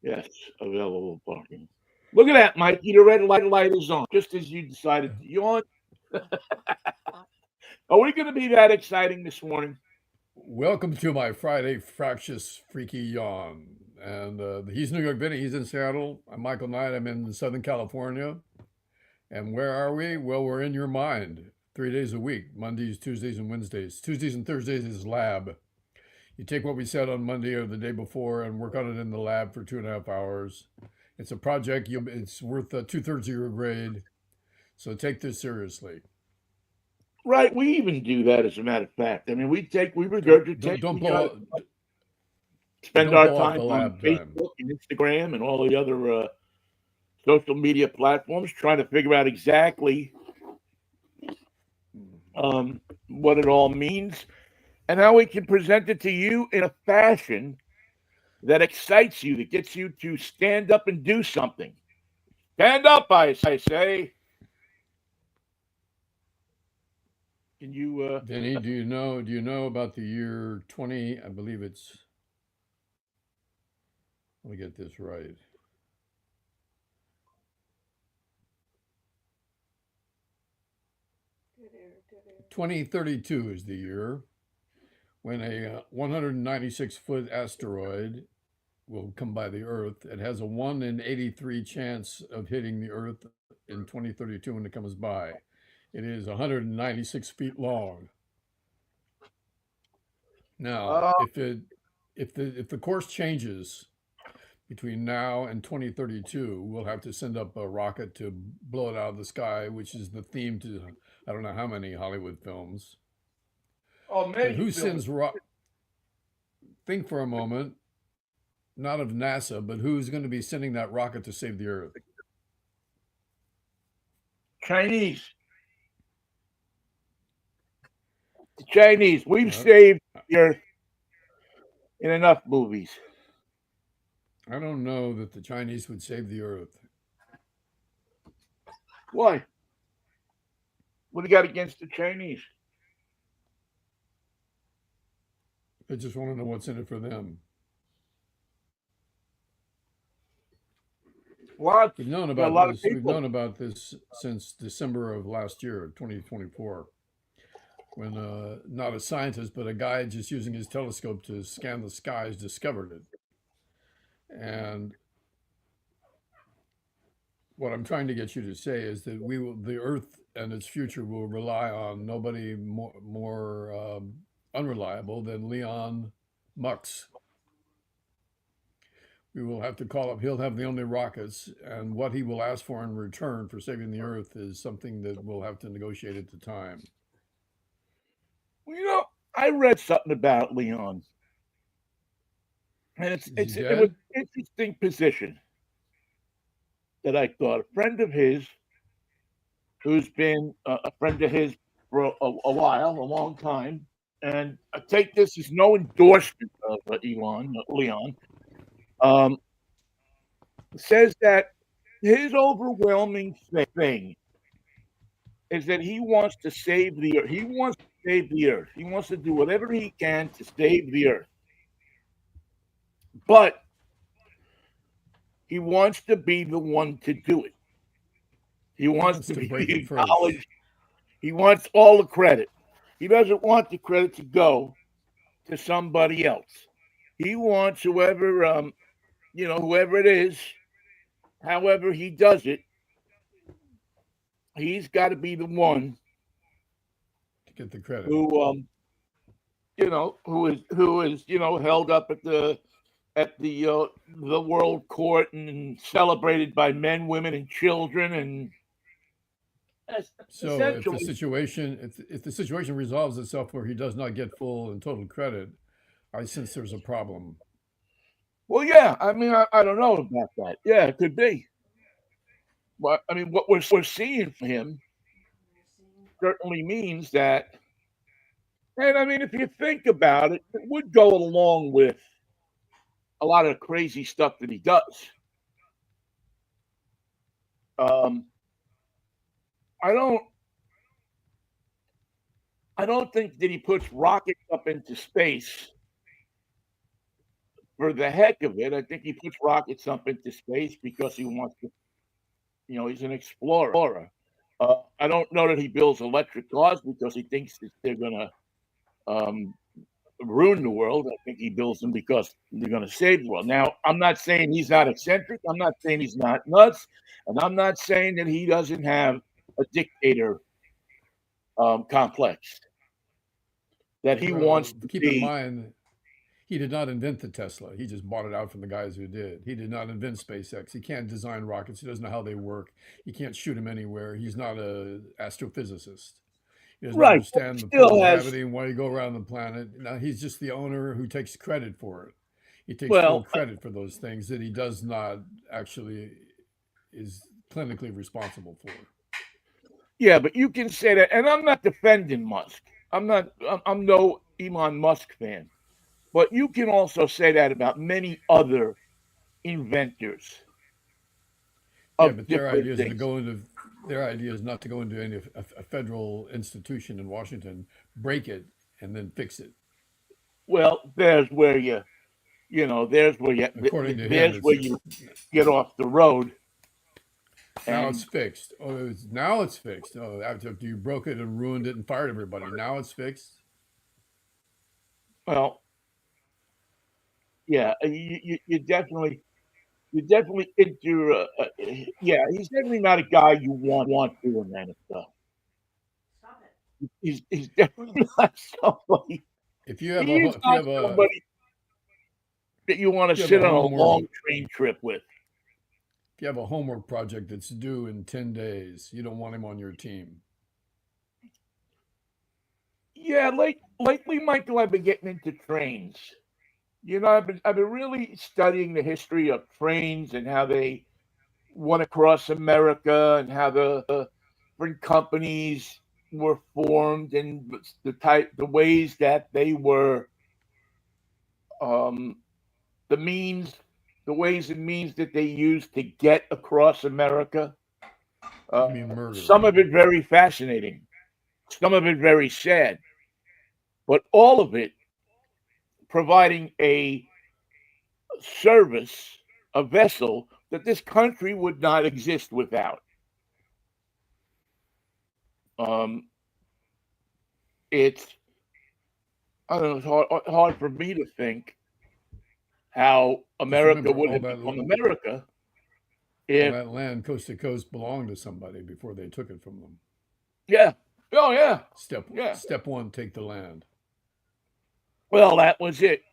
Yes, available parking. Look at that, Mikey. The red light is on, just as you decided to yawn. Are we going to be that exciting this morning? Welcome to my Friday fractious freaky yawn. And he's New York Vinnie. He's in Seattle. I'm Michael Knight. I'm in Southern California. And where are we? Well, we're in your mind 3 days a week, Mondays, Tuesdays, and Wednesdays. Tuesdays and Thursdays is lab. You take what we said on Monday or the day before and work on it in the lab for 2.5 hours. It's a project. It's worth two-thirds of your grade. So take this seriously. Right. We even do that, as a matter of fact. I mean, we Don't regurgitate. don't don't We blow spend don't our blow off time the on lab time. Facebook and Instagram and all the other social media platforms trying to figure out exactly what it all means and how we can present it to you in a fashion that excites you, that gets you to stand up and do something. Stand up, I say. Can you? Vinny, do you know about the year 20? I believe it's. Let me get this right. 2032 is the year when a 196-foot asteroid will come by the Earth. It has a 1 in 83 chance of hitting the Earth in 2032 when it comes by. It is 196 feet long. Now, Uh, if the course changes between now and 2032, we'll have to send up a rocket to blow it out of the sky, which is the theme to I don't know how many Hollywood films. oh, But many who films. sends think for a moment, not of NASA, but who's going to be sending that rocket to save the Earth? Chinese. The Chinese. We've Uh, saved the earth in enough movies. I don't know that the Chinese would save the Earth. Why? What do you got against the Chinese? I just want to know what's in it for them. Lots. We've known A about lot of this. We've people. known about this since December of last year, 2024, when not a scientist, but a guy just using his telescope to scan the skies discovered it. And what I'm trying to get you to say is that the Earth and its future will rely on nobody more unreliable than Leon Mux. We will have to call up. He'll have the only rockets, and what he will ask for in return for saving the Earth is something that we'll have to negotiate at the time. Well, I read something about Leon, and Is he it was dead? an interesting position that I thought. A friend of his, who's been a friend of his for a while, a long time, and I take this as no endorsement of Leon, um, says that his overwhelming thing is that he wants to save the earth. He wants to save the earth. He wants to do whatever he can to save the earth. But he wants to be the one to do it. He He wants wants to to be break it first. acknowledged. He wants all the credit. He doesn't want the credit to go to somebody else. He wants whoever it is, however he does it, he's got to be the one To get the credit. who, who is held up at the world court and celebrated by men, women, and children, and So essentially, if the situation resolves itself where he does not get full and total credit, I sense there's a problem. well, yeah. I mean, I don't know about that. Yeah, it could be. But I mean, what we're seeing from him certainly means that, and I mean, if you think about it, it would go along with a lot of the crazy stuff that he does. Um, I don't, I don't think that he puts rockets up into space for the heck of it. I think he puts rockets up into space because he wants to. He's an explorer. I don't know that he builds electric cars because he thinks that they're going to um, ruin the world. I think he builds them because they're going to save the world. Now, I'm not saying he's not eccentric. I'm not saying he's not nuts. And I'm not saying that he doesn't have a dictator complex that he wants to keep in be. mind, he did not invent the Tesla. He just bought it out from the guys who did. He did not invent SpaceX. He can't design rockets. He doesn't know how they work. He can't shoot them anywhere. He's not an astrophysicist. He doesn't Right. But understand he the pull still of has, gravity and why you go around the planet. Now, he's just the owner who takes credit for it. He takes full well, credit for those things that he does not actually is clinically responsible for. yeah, but you can say that. And I'm not defending Musk. I'm no Elon Musk fan. But you can also say that about many other inventors Yeah, of but their different idea is to things. go into their idea is not to go into any a federal institution in Washington, break it, and then fix it. Well, According to him, there's where it's you get off the road. now it's And fixed. Oh, now it's fixed. Oh, after you broke it and ruined it and fired everybody, now it's fixed. well, yeah, you definitely into yeah, he's definitely not a guy you want doing that stuff. He's definitely not somebody. If you have He a is if you not have a somebody that you want if to you have a sit on a homework long train trip with. if you have a homework project that's due in 10 days, you don't want him on your team. Yeah, lately, Michael, I've been getting into trains. I've been really studying the history of trains and how they went across America and how the different companies were formed and the ways that they were um, the means, the ways and means that they used to get across America. Uh, You mean murder? some of it very fascinating, some of it very sad, but all of it providing a service, a vessel that this country would not exist without. Um, it's I don't know. It's hard for me to think how Just America remember, would have become America all if, that land coast to coast belonged to somebody before they took it from them. yeah, oh yeah, yeah. Step one, take the land. Well, that was it.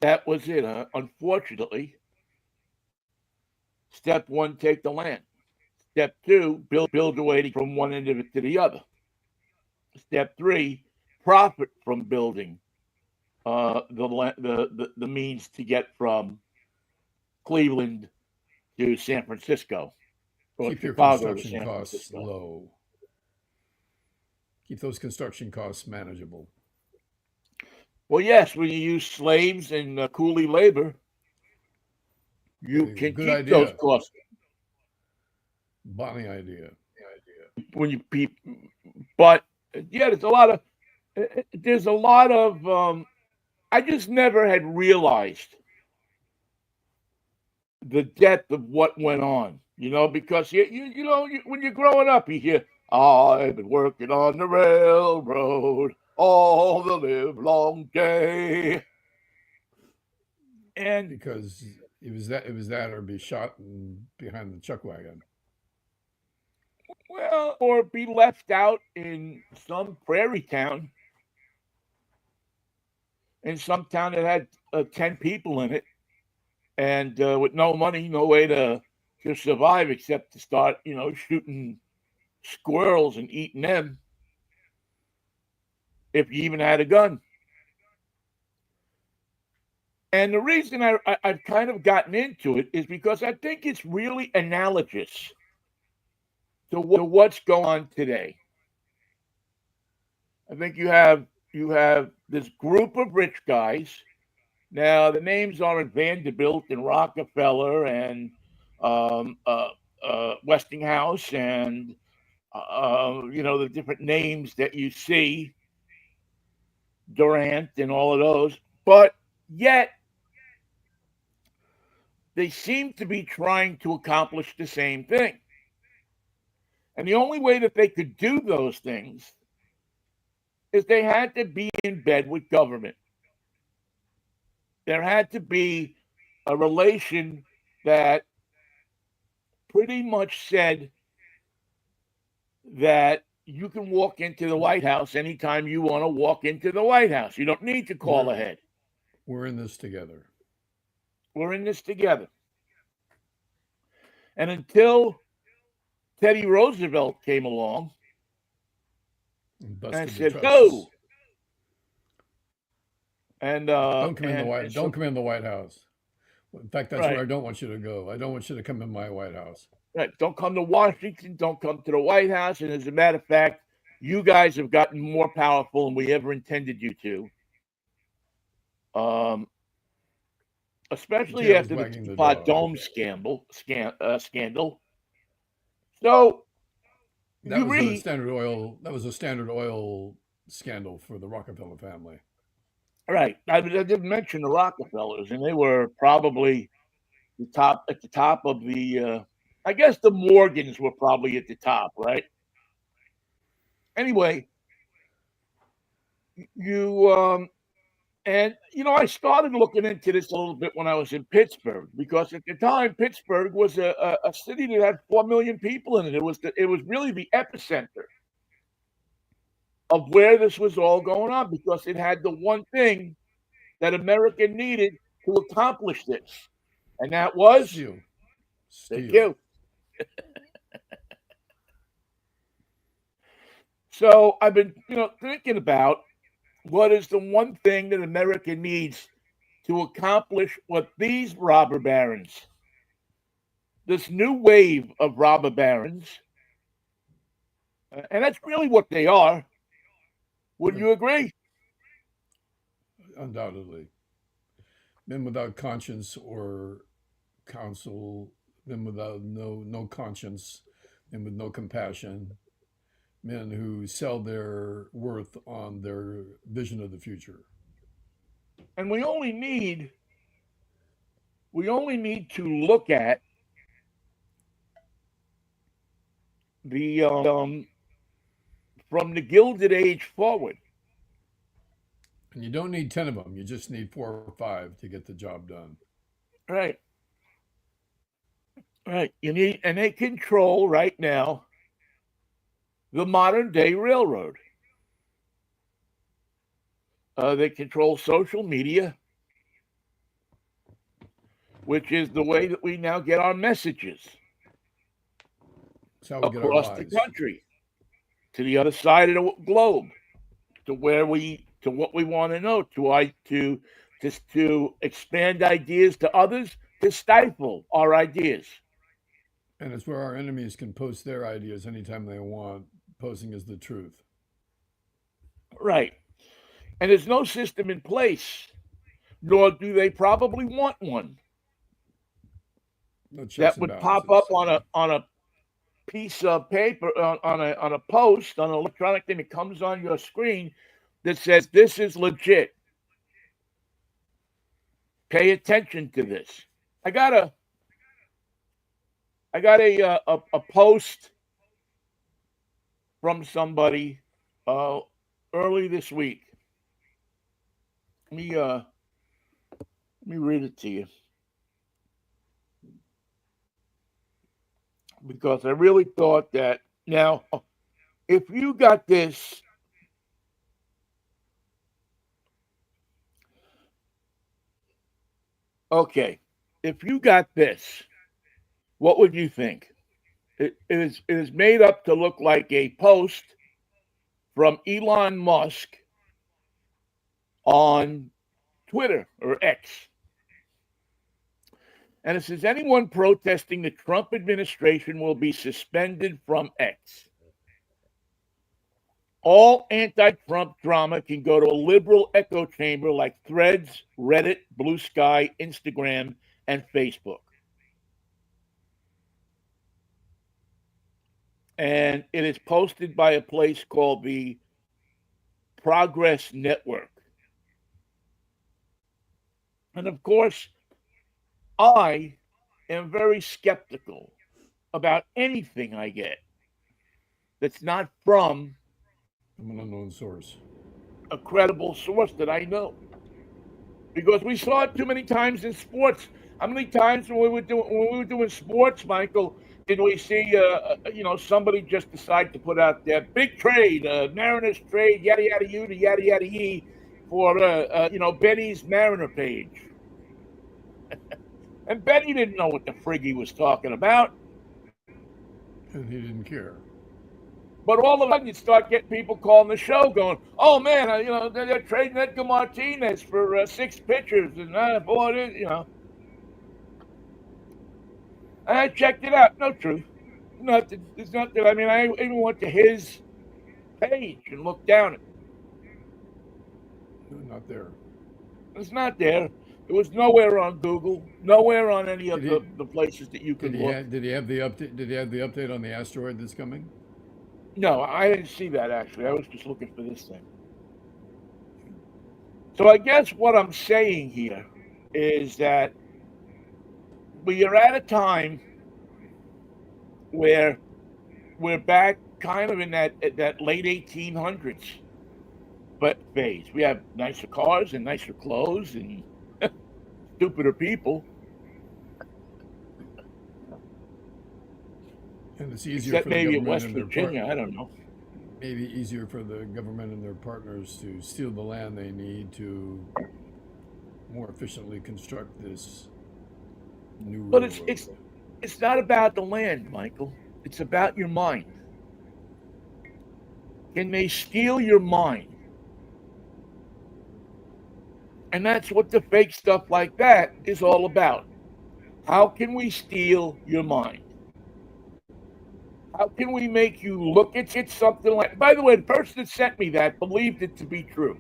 That was it. Unfortunately, step one, take the land. Step two, build a way from one end of it to the other. Step three, profit from building the means to get from Cleveland to San Francisco or Keep your Chicago to construction San costs Francisco. low. Keep those construction costs manageable. Well, yes, when you use slaves and coolie labor, you can Good keep those idea. costs. Bonnie idea. When you but yeah, there's a lot of I just never had realized the depth of what went on, because when you're growing up, you hear, I've been working on the railroad all the live long day. And Because it was that or be shot behind the chuck wagon. well, or be left out in some prairie town, in some town that had 10 people in it, and with no money, no way to survive except to start, shooting squirrels and eating them if you even had a gun. And the reason I've kind of gotten into it is because I think it's really analogous to what's going on today. I think you have this group of rich guys. Now the names aren't Vanderbilt and Rockefeller and Westinghouse and the different names that you see, Durant and all of those, but yet they seem to be trying to accomplish the same thing. And the only way that they could do those things is they had to be in bed with government. There had to be a relation that pretty much said that you can walk into the White House anytime you want to walk into the White House. You don't need to call ahead. We're in this together. We're in this together. And until Teddy Roosevelt came along and said, "Go," and don't come in the White. Don't come in the White House. In fact, that's where I don't want you to go. I don't want you to come in my White House. Right. Don't come to Washington. Don't come to the White House. And as a matter of fact, you guys have gotten more powerful than we ever intended you to. Especially after the Teapot Dome scandal. So that was a Standard Oil. That was a Standard Oil scandal for the Rockefeller family. Right. I didn't mention the Rockefellers, and they were probably at the top of the. I guess the Morgans were probably at the top, right? Anyway, I started looking into this a little bit when I was in Pittsburgh, because at the time Pittsburgh was a city that had 4 million people in it. It was really the epicenter of where this was all going on, because it had the one thing that America needed to accomplish this, and that was steel. Thank you. So I've been, thinking about what is the one thing that America needs to accomplish what these robber barons, this new wave of robber barons, and that's really what they are. Wouldn't you agree? Undoubtedly. Men without conscience or counsel, men without no conscience, men with no compassion, men who sell their worth on their vision of the future. And we only need to look at the from the Gilded Age forward. And you don't need 10 of them. You just need 4 or 5 to get the job done. Right. Right. And they control right now the modern day railroad. They control social media, which is the way that we now get our messages across the country, to the other side of the globe, to what we want to know, to expand ideas to others, to stifle our ideas. And it's where our enemies can post their ideas anytime they want, posing as the truth. Right. And there's no system in place, nor do they probably want one, that would pop up on a piece of paper, on a post, on an electronic thing that comes on your screen that says, "This is legit. Pay attention to this." I got a post from somebody early this week. Let me read it to you, because I really thought that, now, if you got this, okay, if you got this, what would you think? It is made up to look like a post from Elon Musk on Twitter or X. And it says, "Anyone protesting the Trump administration will be suspended from X. All anti-Trump drama can go to a liberal echo chamber like Threads, Reddit, Blue Sky, Instagram, and Facebook." And it is posted by a place called the Progress Network. And of course, I am very skeptical about anything I get that's not from From an unknown source. a credible source that I know. Because we saw it too many times in sports. How many times when we were doing sports, Michael, did we see somebody just decide to put out their big trade, Mariners trade, yada yada yada yada yee, for Benny's Mariner page, and Benny didn't know what the frig he was talking about. And he didn't care. But all of a sudden, you start getting people calling the show, going, "Oh man, they're trading Edgar Martinez for 6 pitchers," and boy, I checked it out. No truth. Nothing. There's nothing. I mean, I even went to his page and looked down it. No, not there. It's not there. It was nowhere on Google. Nowhere on any of the places that you could look. Did he have the update? Did he have the update on the asteroid that's coming? No, I didn't see that actually. I was just looking for this thing. So I guess what I'm saying here is that we are at a time where we're back kind of in that late 1800s but phase. We have nicer cars and nicer clothes and stupider people. And it's easier Except for the maybe in government West and their Virginia, I don't know. maybe easier for the government and their partners to steal the land they need to more efficiently construct this new But railroad. it's not about the land, Michael. It's about your mind. Can they steal your mind? And that's what the fake stuff like that is all about. How can we steal your mind? How can we make you look at it something like... By the way, the person that sent me that believed it to be true.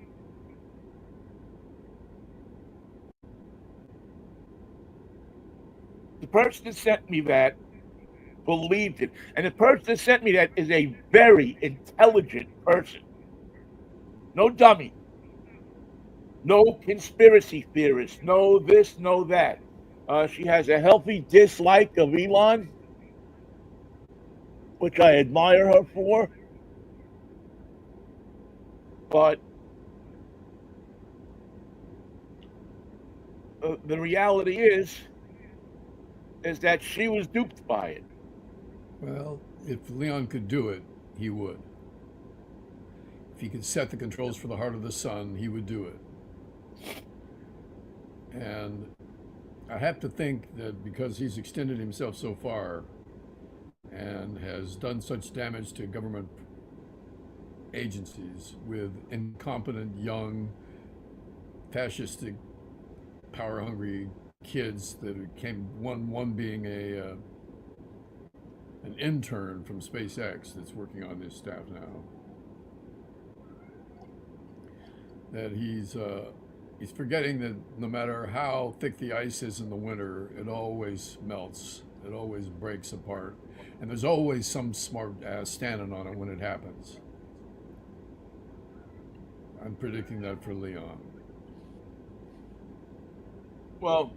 The person that sent me that believed it. And the person that sent me that is a very intelligent person. No dummy. No conspiracy theorist. No this, no that. She has a healthy dislike of Elon, which I admire her for. But the reality is that she was duped by it. Well, if Leon could do it, he would. If he could set the controls for the heart of the sun, he would do it. And I have to think that because he's extended himself so far and has done such damage to government agencies with incompetent, young, fascistic, power-hungry kids that came, one being an intern from SpaceX that's working on this staff now, that he's forgetting that no matter how thick the ice is in the winter, it always melts, it always breaks apart, and there's always some smart ass standing on it when it happens. I'm predicting that for Leon. Well,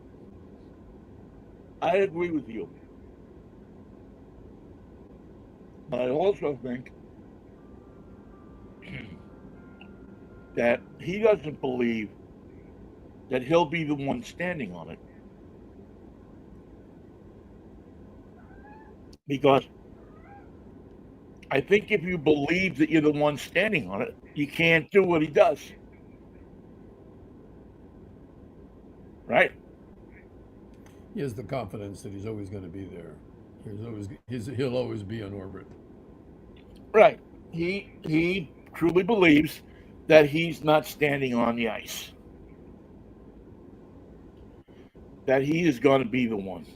I agree with you. But I also think that he doesn't believe that he'll be the one standing on it. Because I think if you believe that you're the one standing on it, you can't do what he does. Right? He has the confidence that he's always going to be there. He'll always be in orbit. Right. He truly believes that he's not standing on the ice. That he is going to be the one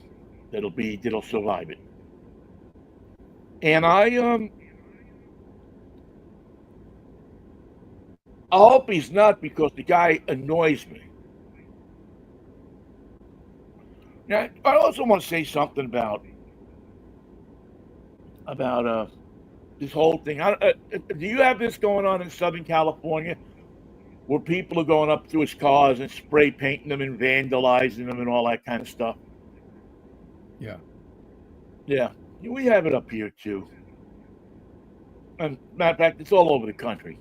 that'll survive it. And I hope he's not, because the guy annoys me. Now, I also want to say something about this whole thing. Do you have this going on in Southern California, where people are going up to his cars and spray painting them and vandalizing them and all that kind of stuff? Yeah. Yeah, we have it up here too. And matter of fact, it's all over the country.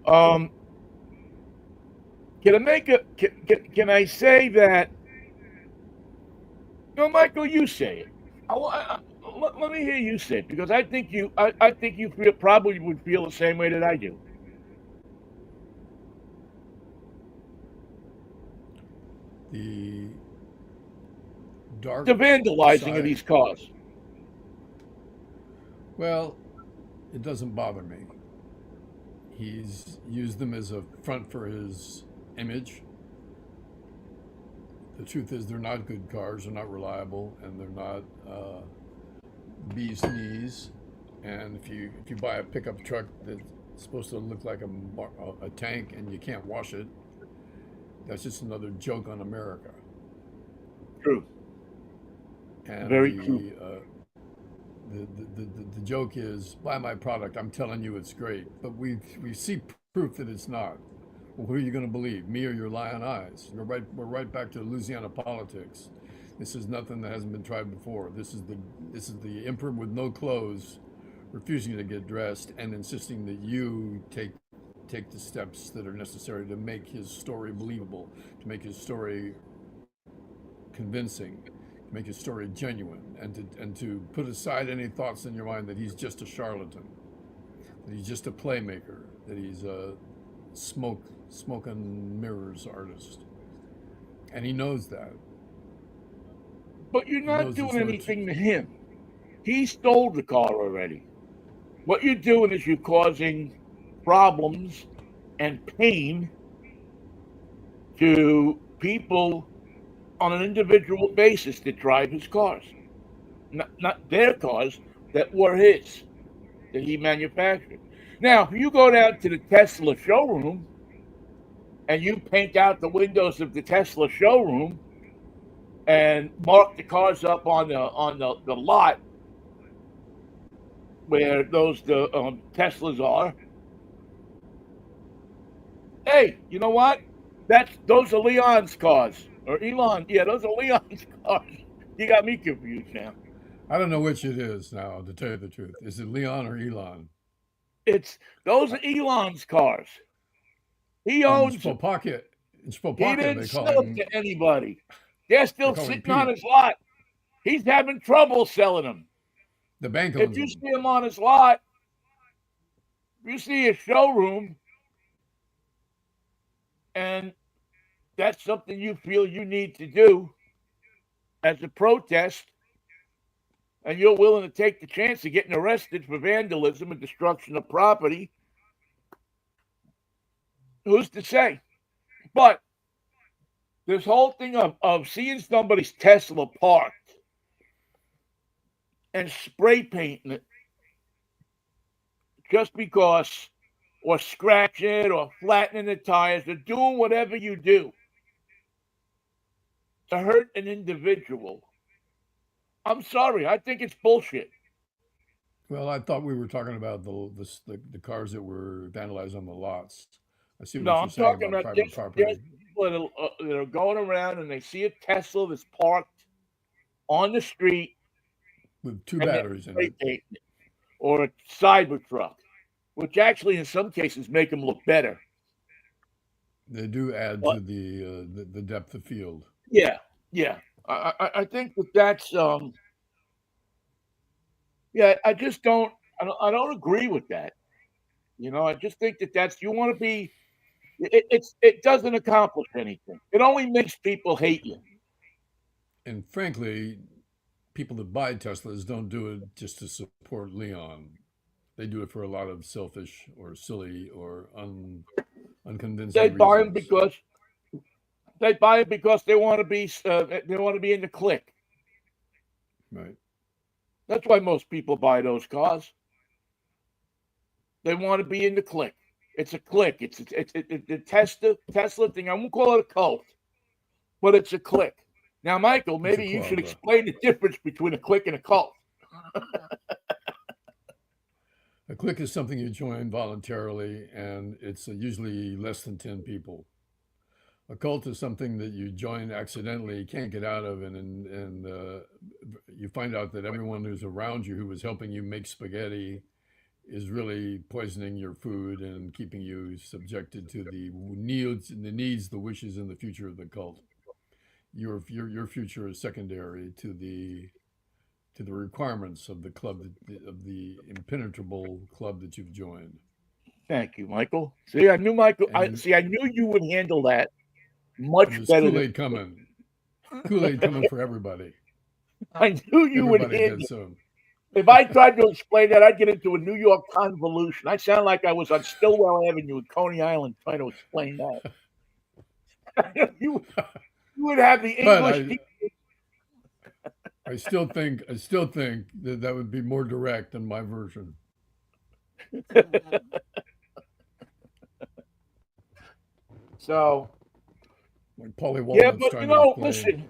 Um, can I make a? Can I say that? No, Michael, you say it. Let me hear you say it because I think you feel probably would feel the same way that I do. The dark The vandalizing of side. these cars. Well, it doesn't bother me. He's used them as a front for his image. The truth is, they're not good cars. They're not reliable, and they're not bee's knees. And if you buy a pickup truck that's supposed to look like a tank and you can't wash it, that's just another joke on America. True. And Very true. the joke is buy my product. I'm telling you it's great, but we see proof that it's not. Well, who are you going to believe, me or your lying eyes? We're right back to Louisiana politics. This is nothing that hasn't been tried before. This is the emperor with no clothes, refusing to get dressed and insisting that you take the steps that are necessary to make his story believable, to make his story convincing, to make his story genuine, and to put aside any thoughts in your mind that he's just a charlatan, that he's just a playmaker, that he's a smoke and mirrors artist, and he knows that. But you're He not knows doing it's not. anything to him. He stole the car already. What you're doing is you're causing problems and pain to people on an individual basis that drive his cars. Not their cars that were his, that he manufactured. Now, if you go down to the Tesla showroom and you paint out the windows of the Tesla showroom and mark the cars up on the lot where the Teslas are, hey, you know what? Those are Leon's cars or Elon. Yeah, those are Leon's cars. You got me confused now. I don't know which it is now, to tell you the truth. Is it Leon or Elon? It's those are Elon's cars. He In owns them. Spokane, in He Spokane, didn't sell them to anybody. They're they still call him sitting on Pete. his lot. He's having trouble selling them. The bank If owns you them. see him on his lot, if you see his showroom, and that's something you feel you need to do as a protest, and you're willing to take the chance of getting arrested for vandalism and destruction of property, who's to say? But this whole thing of seeing somebody's Tesla parked and spray painting it just because, or scratching it, or flattening the tires, or doing whatever you do to hurt an individual. I'm sorry, I think it's bullshit. Well, I thought we were talking about the cars that were vandalized on the lots. I see No, what you're I'm saying talking about about private there's property people that are going around and they see a Tesla that's parked on the street with two and they're batteries in spray it. painting it, or a Cybertruck, which actually in some cases make them look better. They do add But to the depth of field. yeah, yeah, I think that's yeah. I don't agree with that. You know, I just think that that's you want to be. It doesn't accomplish anything. It only makes people hate you. And frankly, people that buy Teslas don't do it just to support Leon. They do it for a lot of selfish or silly or They unconvincing buy them reasons. because they want to be in the clique. Right. That's why most people buy those cars. They want to be in the clique. It's a clique. It's the Tesla thing. I won't call it a cult, but it's a clique. Now, Michael, It's a maybe you should club. explain the difference between a clique and a cult. A clique is something you join voluntarily, and it's usually less than 10 people. A cult is something that you join accidentally, can't get out of, and you find out that everyone who's around you who was helping you make spaghetti is really poisoning your food and keeping you subjected to the needs, the wishes, and the future of the cult. Your future is secondary to the requirements of the club of the impenetrable club that you've joined. Thank you, Michael. See, I knew Michael. And I knew you would handle that much there's better Kool than Aid coming, Kool Aid coming for everybody. I knew you would Everybody handle. gets some. If I tried to explain that, I'd get into a New York convolution. I sound like I was on Stillwell Avenue in Coney Island trying to explain that. You would have the But English. I still think that would be more direct than my version. So Like Polly yeah, Walnut's but trying to explain. listen,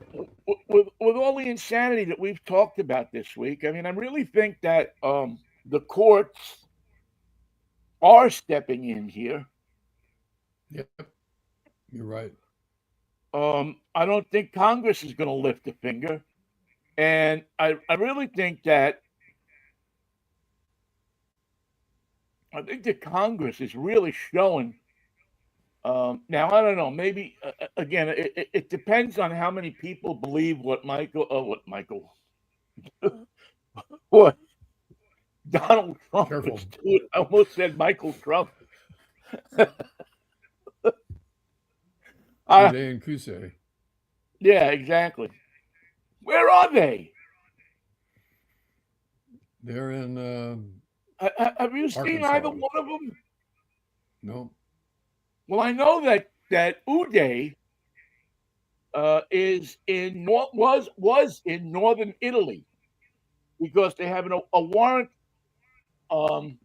with all the insanity that we've talked about this week, I mean, I really think that the courts are stepping in here. Yep, you're right. I don't think Congress is going to lift a finger, and I really think that Congress is really showing. Now I don't know. Maybe again, it depends on how many people believe what Donald Trump is Careful. doing. I almost said Michael Trump. Uh, Uday and Kusei. yeah, exactly. Where are they? They're in Have you seen either Arkansas. one of them? No. Well, I know that Uday is in was in northern Italy because they have a warrant um,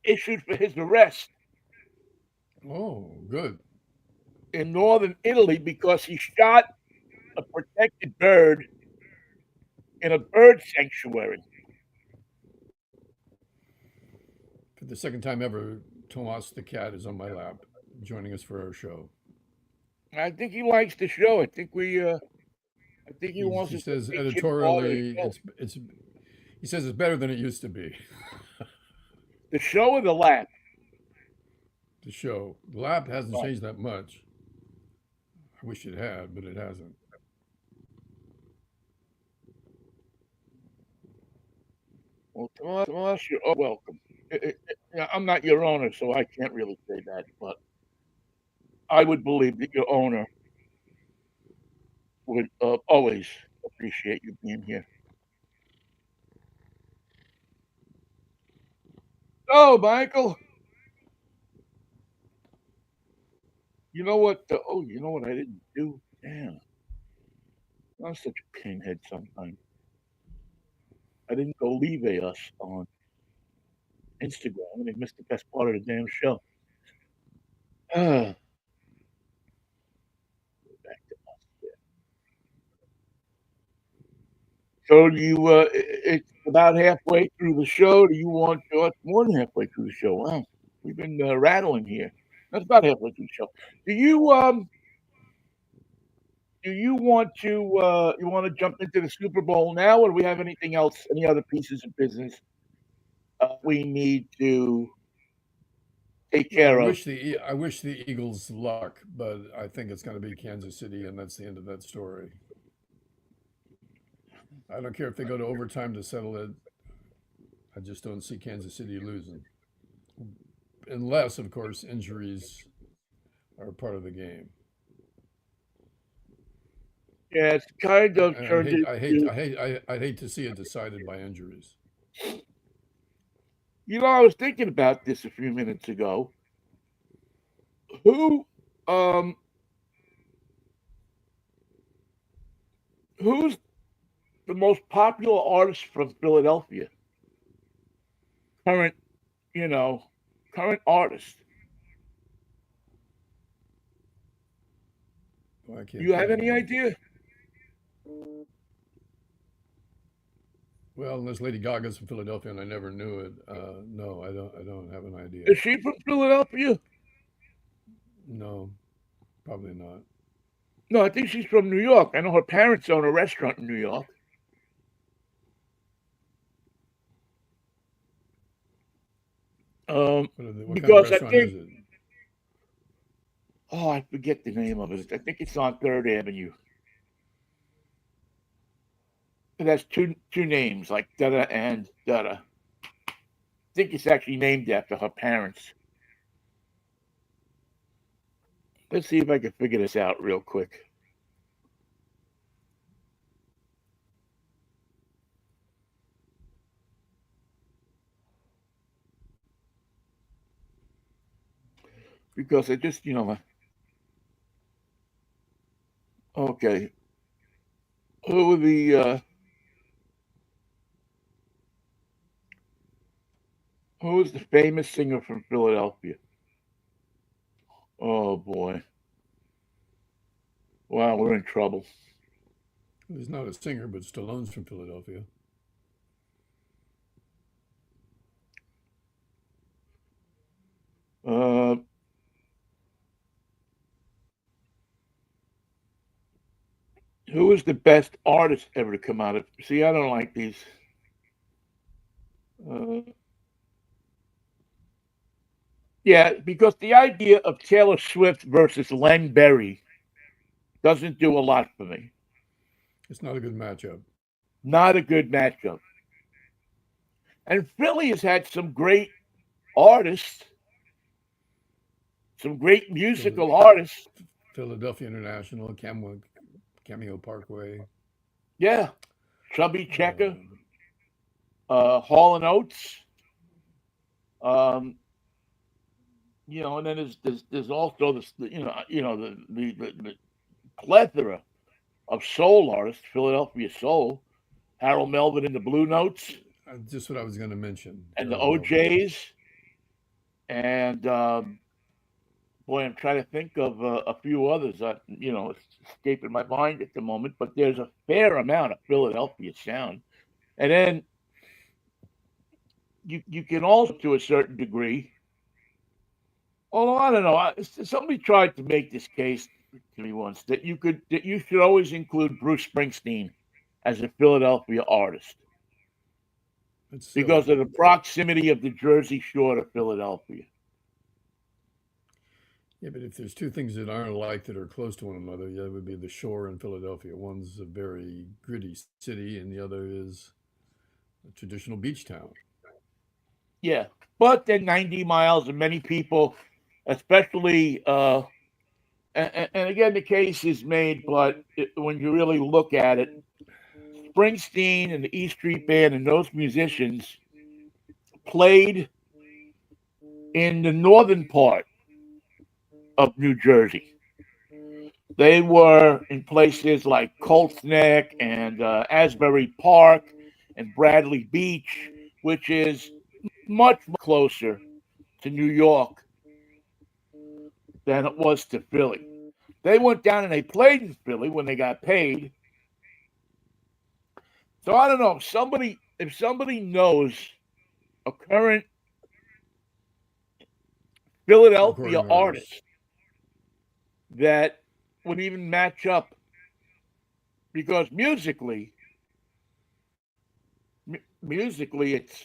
issued for his arrest Oh, good. in northern Italy because he shot a protected bird in a bird sanctuary. For the second time ever, Tomas the cat is on my lap, joining us for our show. I think he likes the show. I think he He, wants he to says feature part of the editorially, show. it's he says it's better than it used to be. The show or the lap? The show, the lap hasn't Right. changed that much. I wish it had, but it hasn't. Well, Tomas, you're welcome. I'm not your owner, so I can't really say that, but I would believe that your owner would always appreciate you being here. Oh, Michael, you know what? You know what I didn't do? Damn, I'm such a pinhead sometimes. I didn't go leave us on Instagram, and I missed the best part of the damn show. Ah, back to us. So do you? It's about halfway through the show. Do you want? It's more than halfway through the show. Wow, we've been rattling here. That's about halfway through the show. Do you? Do you want to jump into the Super Bowl now, or do we have anything else? Any other pieces of business we need to take Well, care of? I wish the Eagles luck, but I think it's going to be Kansas City, and that's the end of that story. I don't care if they go to overtime to settle it. I just don't see Kansas City losing, unless, of course, injuries are part of the game. Yeah, it's kind of And turned into. I'd hate to see it decided by injuries. I was thinking about this a few minutes ago. Who, um, who's the most popular artist from Philadelphia? Current, you know, current artist. Well, I Do can't you have think of any one. idea? Well, unless Lady Gaga's from Philadelphia and I never knew it. No, I don't. I don't have an idea. Is she from Philadelphia? No. Probably not. No, I think she's from New York. I know her parents own a restaurant in New York. Um, What kind of because I restaurant think, is it? I forget the name of it. I think it's on Third Avenue. It has two names, like Dada and Dada. I think it's actually named after her parents. Let's see if I can figure this out real quick. Because I just, okay. Who were who was the famous singer from Philadelphia? Oh boy. Wow, we're in trouble. He's not a singer, but Stallone's from Philadelphia. Uh, who was the best artist ever to come out of? See, I don't like these. Uh, yeah, because the idea of Taylor Swift versus Len Berry doesn't do a lot for me. It's not a good matchup. Not a good matchup. And Philly has had some great artists, some great Phil- musical artists. Philadelphia International, Cameo Parkway, Yeah, Chubby Checker, uh, Hall and Oates. Um, and then there's also this, the plethora of soul artists, Philadelphia soul, Harold Melvin and the Blue Notes, just what I was going to mention. and the Harold Melvin. OJ's, and boy, I'm trying to think of a few others that it's escaping my mind at the moment. But there's a fair amount of Philadelphia sound, and then you can also, to a certain degree. Although I don't know, somebody tried to make this case to me once that you should always include Bruce Springsteen as a Philadelphia artist It's because silly. of the proximity of the Jersey Shore to Philadelphia. Yeah, but if there's two things that aren't alike that are close to one another, yeah, it would be the shore and Philadelphia. One's a very gritty city, and the other is a traditional beach town. Yeah, but then 90 miles, and many people, especially, and again, the case is made, but when you really look at it, Springsteen and the E Street Band and those musicians played in the northern part of New Jersey. They were in places like Colts Neck and Asbury Park and Bradley Beach, which is much closer to New York than it was to Philly. They went down and they played in Philly when they got paid. So I don't know if somebody knows a current Philadelphia Recording artist artists. that would even match up because musically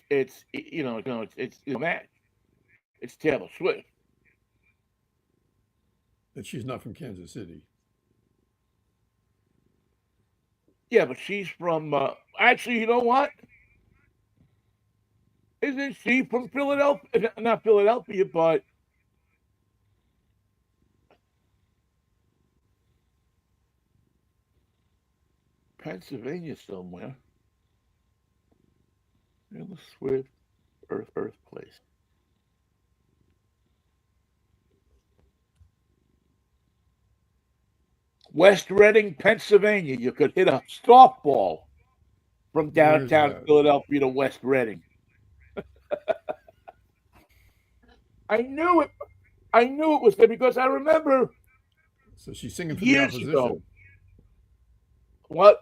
it's a match. It's Taylor Swift. But she's not from Kansas City. Yeah, but she's from. Actually, you know what? Isn't she from Philadelphia? Not Philadelphia, but Pennsylvania somewhere. Taylor Swift birthplace. West Reading, Pennsylvania. You could hit a softball from Where is downtown that? Philadelphia to West Reading. I knew it. I knew it was there because I remember So she's singing for the years ago. opposition. What?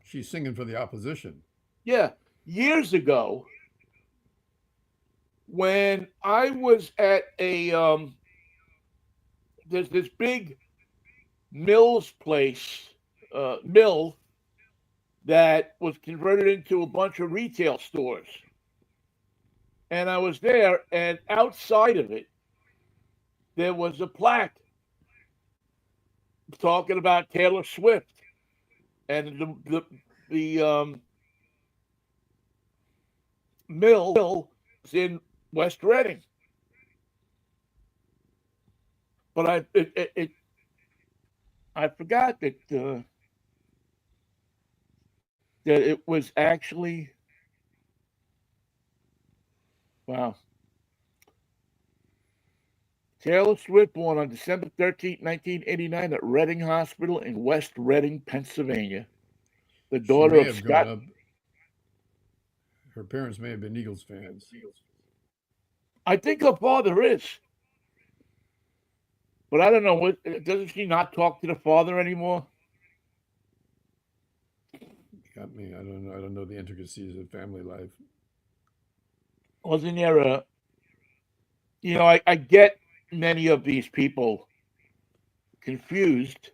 She's singing for the opposition. Yeah, years ago when I was at a there's this big Mills place, mill that was converted into a bunch of retail stores. And I was there, and outside of it, there was a plaque talking about Taylor Swift, and the mill is in West Reading. But I forgot that it was actually, wow. Taylor Swift born on December 13th, 1989 at Reading Hospital in West Reading, Pennsylvania. The She daughter may of have grown Scott. up. Her parents may have been Eagles fans. I think her father is. But I don't know. Doesn't she not talk to the father anymore? Got me. I don't know. I don't know the intricacies of family life. Wasn't there a, I get many of these people confused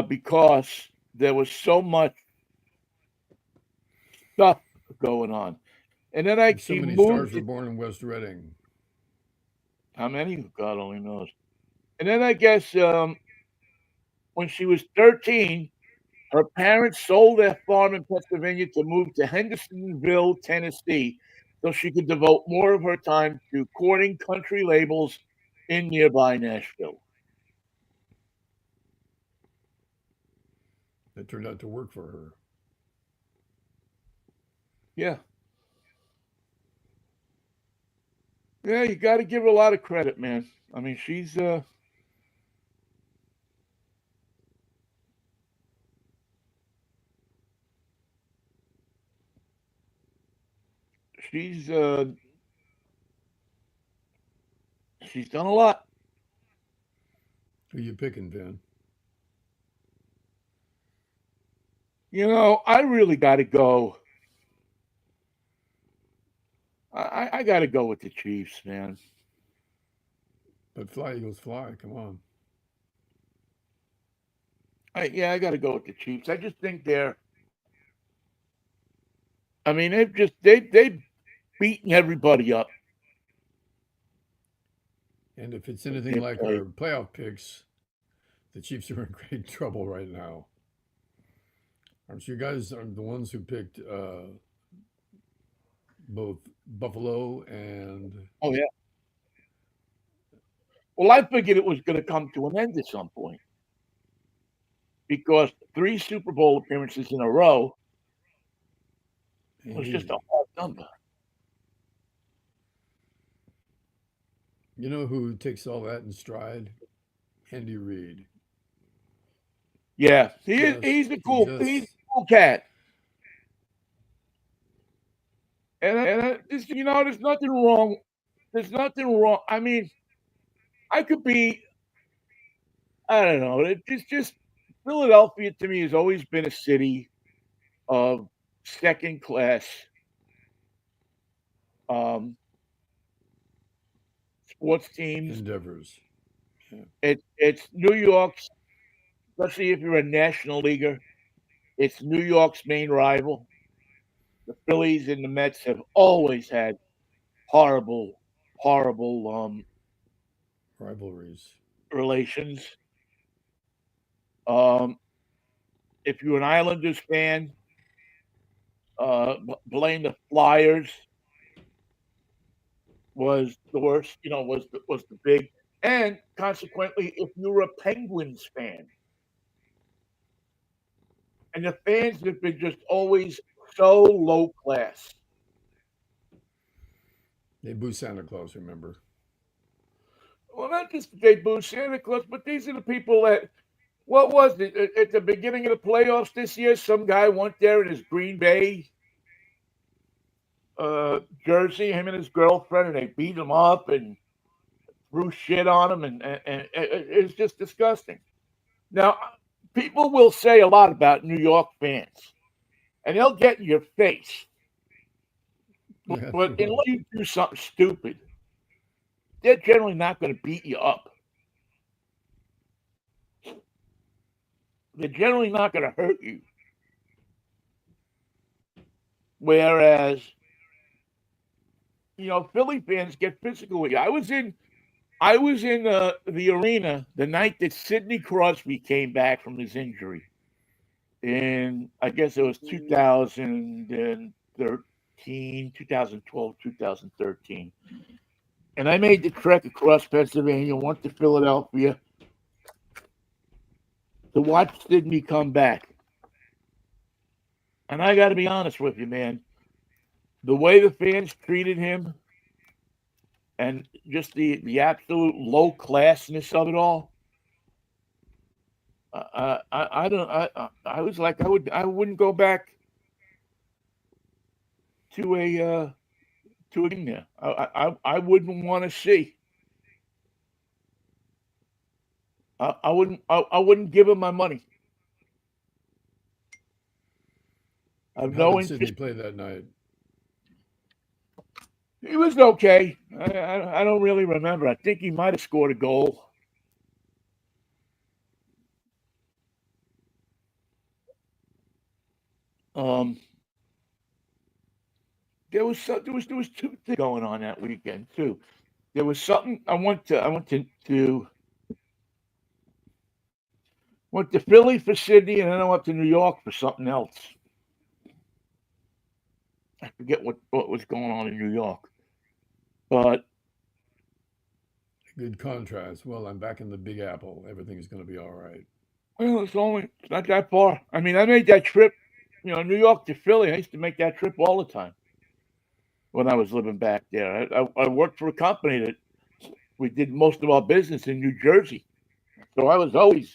because there was so much stuff going on. And then And so she many moved stars were born in West Reading. how many? God only knows. And then I guess when she was 13, her parents sold their farm in Pennsylvania to move to Hendersonville, Tennessee, so she could devote more of her time to courting country labels in nearby Nashville. That turned out to work for her. Yeah. Yeah, you got to give her a lot of credit, man. I mean, she's she's uh she's done a lot. Who you picking, Vin? I really got to go. I got to go with the Chiefs, man. But fly, Eagles, fly. Come on. I got to go with the Chiefs. I just think they're. I mean, they've beaten everybody up. And if it's anything like our playoff picks, the Chiefs are in great trouble right now. Aren't you guys the ones who picked both Buffalo and? Oh yeah. Well, I figured it was going to come to an end at some point because 3 Super Bowl appearances in a row was just a hard number. You know who takes all that in stride? Andy Reid. Yeah, he's a cool cat. And just there's nothing wrong. There's nothing wrong. I mean, I could be. I don't know. It just Philadelphia to me has always been a city of second class um, sports teams. Endeavors. Yeah. It's New York's, especially if you're a national leaguer. It's New York's main rival. The Phillies and the Mets have always had horrible, horrible rivalries relations. If you're an Islanders fan, blame the Flyers was the worst. Was the big, and consequently, if you're a Penguins fan, and the fans have been just always so low class. They boo Santa Claus, remember? Well, not just they boo Santa Claus, but these are the people that. What was it at the beginning of the playoffs this year? Some guy went there in his Green Bay jersey, him and his girlfriend, and they beat him up and threw shit on him, and it's just disgusting. Now, people will say a lot about New York fans, and they'll get in your face. But unless you do something stupid, they're generally not going to beat you up. they're generally not going to hurt you. Whereas, Philly fans get physical with you. I was in the arena the night that Sidney Crosby came back from his injury. In, I guess it was 2013, 2012, 2013. And I made the trek across Pennsylvania, went to Philadelphia to watch Sidney come back. And I got to be honest with you, man. The way the fans treated him and just the absolute low classness of it all. I don't. I was like, I wouldn't go back to a game there. I wouldn't want to see. I wouldn't give him my money. I've How no did Sidney interest. play that night? He was okay. I don't really remember. I think he might have scored a goal. Um, there was two things going on that weekend too. There was something I went to Philly for Sydney, and then I went to New York for something else. I forget what was going on in New York, but Good contrast. Well, I'm back in the Big Apple. Everything's going to be all right. well, it's not that far. I mean, I made that trip, New York to Philly. I used to make that trip all the time when I was living back there. I worked for a company that we did most of our business in New Jersey, so I was always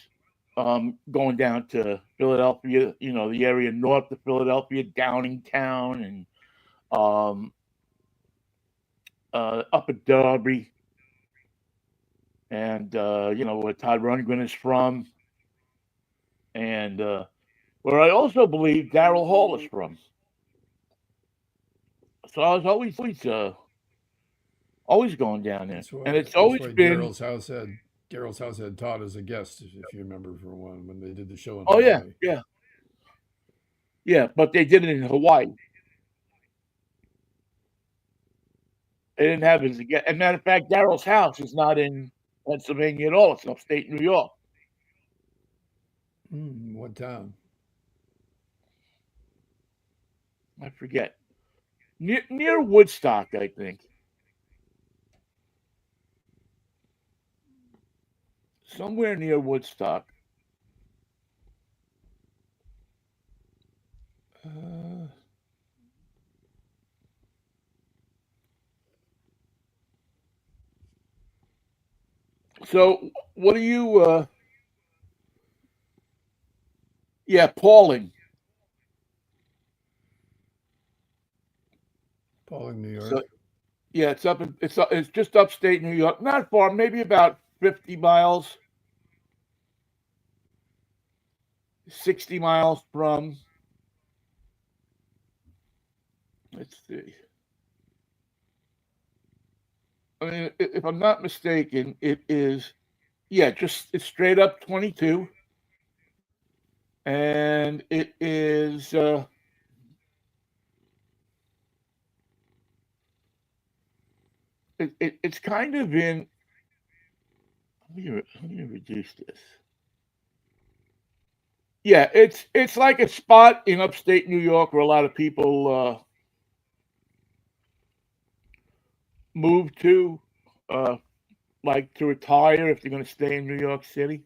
going down to Philadelphia, the area north of Philadelphia, Downingtown, and up at Derby, and where Todd Rundgren is from, and where I also believe Daryl Hall is from. So I was always going down there, and it's That's always why been. Daryl's house had Todd as a guest, if you remember, for one when they did the show in Oh yeah, Hawaii. yeah, yeah. But they did it in Hawaii. They didn't have his again. And matter of fact, Daryl's house is not in Pennsylvania at all. It's upstate New York. What town? I forget. Near Woodstock, I think. Somewhere near Woodstock. Uh, so what are you? Yeah, Pauling. Pauling, New So York. yeah, it's just upstate New York. Not far, maybe about 50 miles, 60 miles from. Let's see. I mean, if I'm not mistaken, it is. Yeah, it's straight up 22, and it is. It's kind of in. Let me reduce this. Yeah, it's like a spot in upstate New York where a lot of people move to, uh, like to retire if they're going to stay in New York City,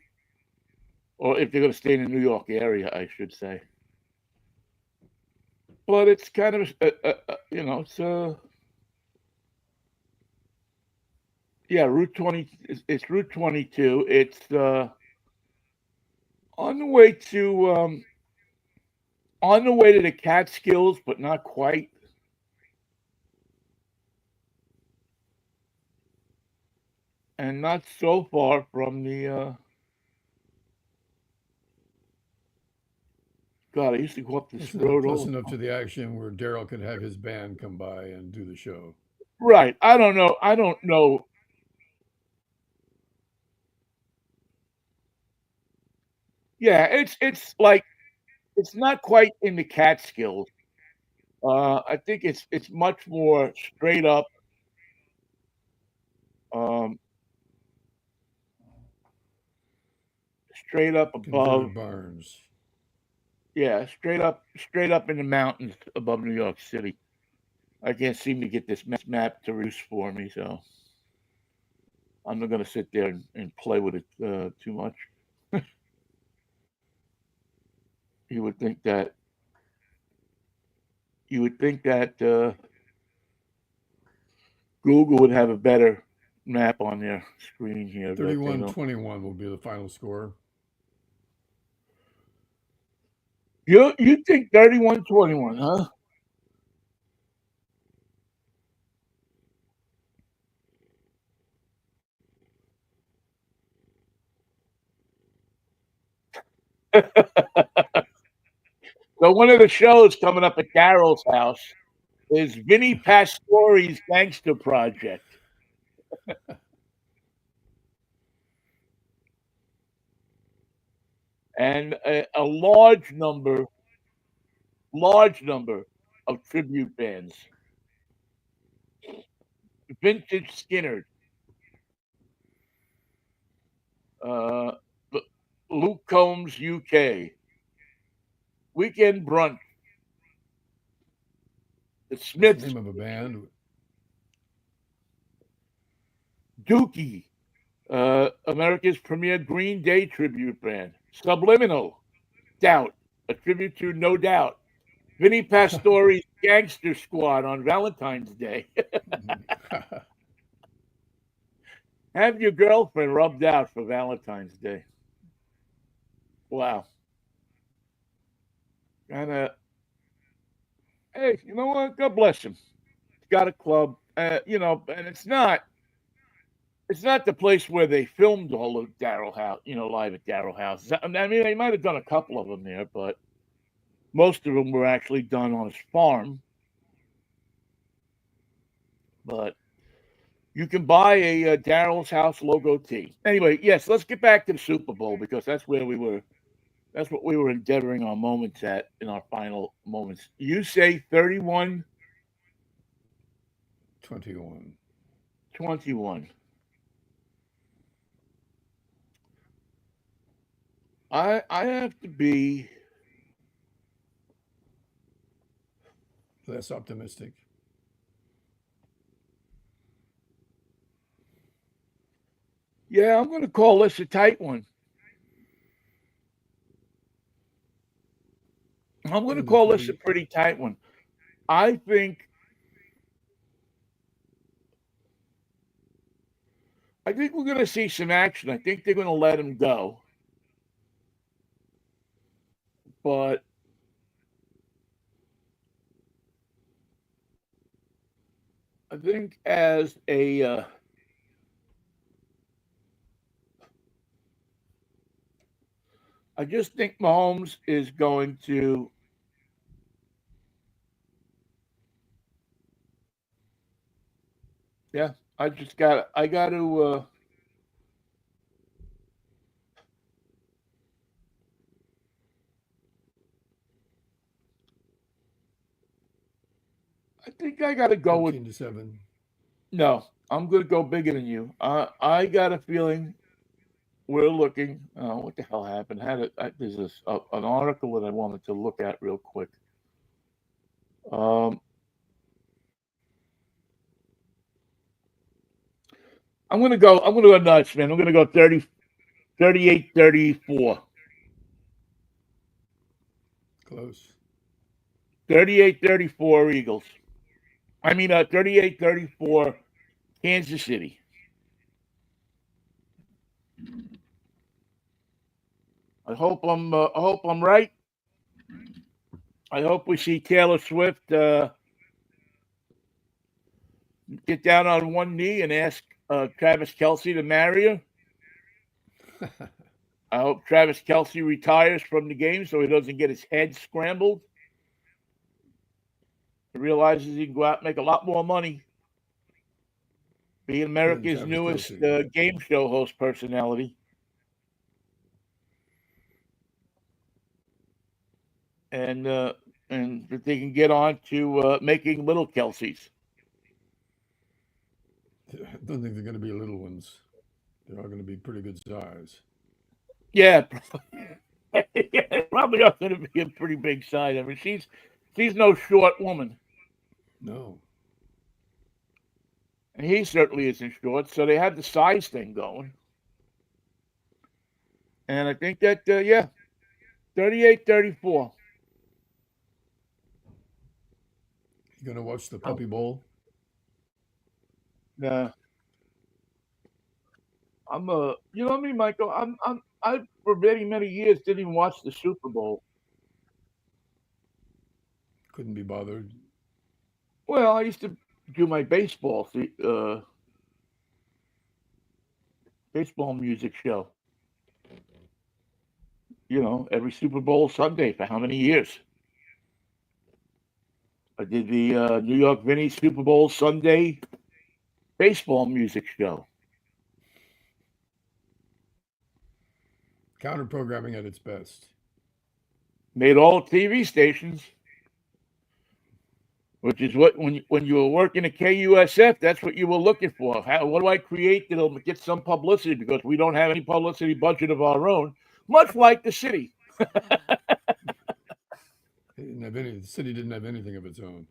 or if they're going to stay in the New York area, I should say. But it's kind of, yeah, Route 20. It's Route 22. It's on the way to the Catskills, but not quite. And not so far from the. God, I used to go up this road Close all. enough to the action where Daryl could have his band come by and do the show. Right. I don't know. I don't know. Yeah, it's like it's not quite in the Catskills. I think it's much more um, straight up above. Converted barns. Yeah, straight up in the mountains above New York City. I can't seem to get this map to reduce for me, so I'm not going to sit there and play with it too much. You would think that you would think that Google would have a better map on their screen here, but they don't. 31-21 will be the final score. You think 31-21, huh? So one of the shows coming up at Daryl's house is Vinnie Pastore's Gangster Project. And a large number of tribute bands. Vintage Skinner, uh, Luke Combs UK, Weekend Brunch, the That's the Smiths, name of a band. Dookie, America's premier Green Day tribute band, Subliminal, Doubt, a tribute to No Doubt, Vinnie Pastore's Gangster Squad on Valentine's Day. Have your girlfriend rubbed out for Valentine's Day. Wow. Kind of, hey, you know what? God bless him. He's got a club, and it's not the place where they filmed all of Daryl House, live at Daryl House. I mean, they might have done a couple of them there, but most of them were actually done on his farm. But you can buy a Daryl's House logo tee. Anyway, yes, let's get back to the Super Bowl because that's where we were. That's what we were endeavoring our moments at in our final moments. You say 31 21. 21. I have to be Less optimistic. yeah, I'm going to call this a tight one. I'm going to In the call this a 30. pretty tight one. I think we're going to see some action. I think they're going to let him go. But I think I just think Mahomes is going to yeah, I got to I think I got to go with 14-7. no. I'm going to go bigger than you. I got a feeling we're looking. What the hell happened? There's an article that I wanted to look at real quick. Um, I'm going to go. I'm going to go nuts, man. I'm going to go 38-34. Close. 38-34 Eagles. I mean, 38-34 Kansas City. I hope I'm right. I hope we see Taylor Swift get down on one knee and ask Travis Kelce to marry her. I hope Travis Kelce retires from the game so he doesn't get his head scrambled. He realizes he can go out and make a lot more money being America's Travis newest Kelce. game show host personality. and that they can get on to making little Kelseys. I don't think they're going to be little ones. They're all going to be pretty good size. Yeah, yeah, probably are going to be a pretty big size. I mean, she's no short woman, No. and he certainly isn't short. So they have the size thing going, and I think that yeah, 38, 34. You going to watch the Oh, Puppy Bowl? nah, you know me, Michael. I for many years didn't even watch the Super Bowl. Couldn't be bothered. Well, I used to do my baseball music show. Every Super Bowl Sunday for how many years? I did the New York Vinnie Super Bowl Sunday baseball music show. Counter programming at its best. Made all TV stations, which is what when you were working at KUSF, that's what you were looking for. What do I create that'll get some publicity because we don't have any publicity budget of our own, much like the city. The city didn't have anything of its own.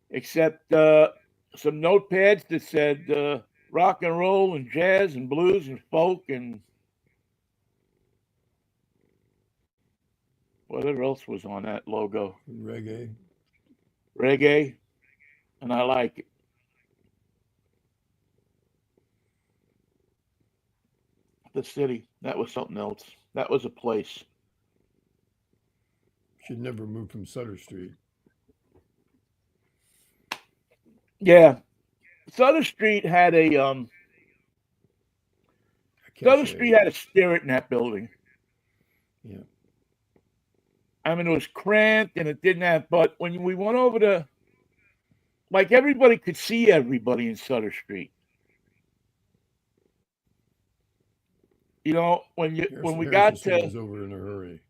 Except some notepads that said rock and roll and jazz and blues and folk and whatever else was on that logo. Reggae, and I like it. The city, that was something else. That was a place. Should never move from Sutter Street. Yeah, Sutter Street had a Sutter Street had a spirit in that building. Yeah. I mean, it was cramped and it didn't have. But when we went over to, like, everybody could see everybody in Sutter Street. When we got Street to, was over in a hurry.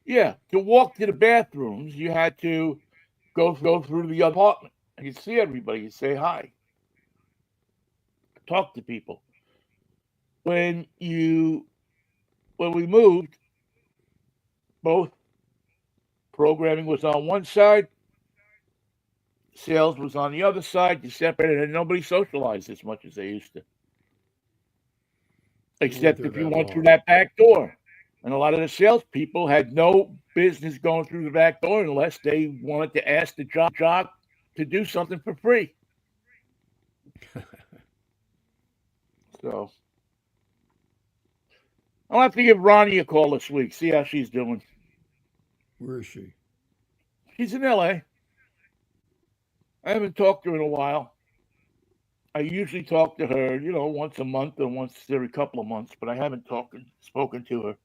yeah, to walk to the bathrooms, you had to go through the apartment, and you'd see everybody. You'd say hi, talk to people. When we moved, both programming was on one side, sales was on the other side. You separated, and nobody socialized as much as they used to. Except if you went through that back door. And a lot of the salespeople had no business going through the back door unless they wanted to ask the jock to do something for free. So I'll have to give Ronnie a call this week, see how she's doing. Where is she? She's in LA. I haven't talked to her in a while. I usually talk to her, once a month or once every couple of months, but I haven't spoken to her.